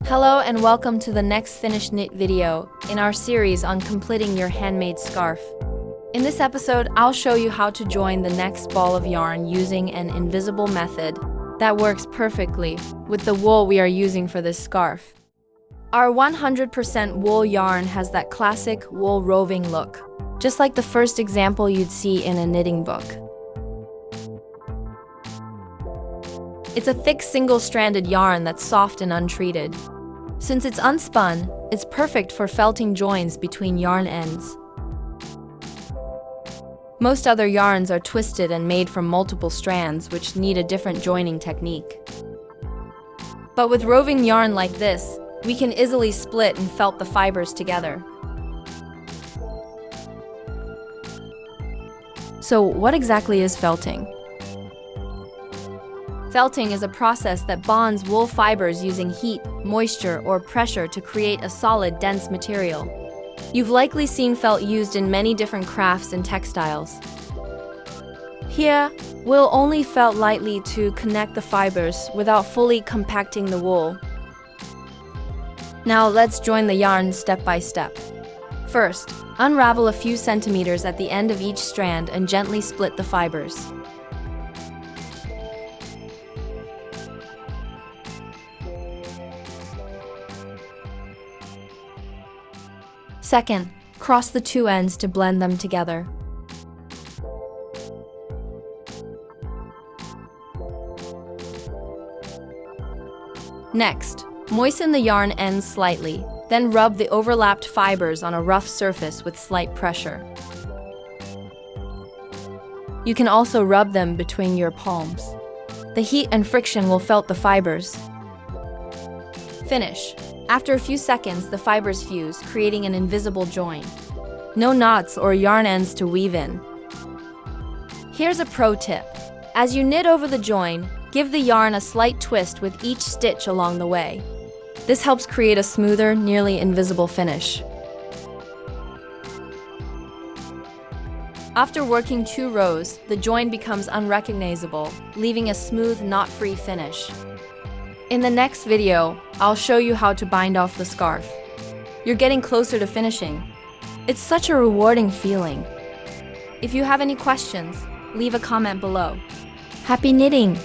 Hello and welcome to the next finished knit video in our series on completing your handmade scarf. In this episode, I'll show you how to join the next ball of yarn using an invisible method that works perfectly with the wool we are using for this scarf. Our 100% wool yarn has that classic wool roving look, just like the first example you'd see in a knitting book. It's a thick single-stranded yarn that's soft and untreated. Since it's unspun, it's perfect for felting joins between yarn ends. Most other yarns are twisted and made from multiple strands, which need a different joining technique. But with roving yarn like this, we can easily split and felt the fibers together. So what exactly is felting? Felting is a process that bonds wool fibers using heat, moisture, or pressure to create a solid, dense material. You've likely seen felt used in many different crafts and textiles. Here, we'll only felt lightly to connect the fibers without fully compacting the wool. Now let's join the yarn step by step. First, unravel a few centimeters at the end of each strand and gently split the fibers. Second, cross the two ends to blend them together. Next, moisten the yarn ends slightly, then rub the overlapped fibers on a rough surface with slight pressure. You can also rub them between your palms. The heat and friction will felt the fibers. Finish. After a few seconds, the fibers fuse, creating an invisible join. No knots or yarn ends to weave in. Here's a pro tip. As you knit over the join, give the yarn a slight twist with each stitch along the way. This helps create a smoother, nearly invisible finish. After working 2 rows, the join becomes unrecognizable, leaving a smooth, knot-free finish. In the next video, I'll show you how to bind off the scarf. You're getting closer to finishing. It's such a rewarding feeling. If you have any questions, leave a comment below. Happy knitting!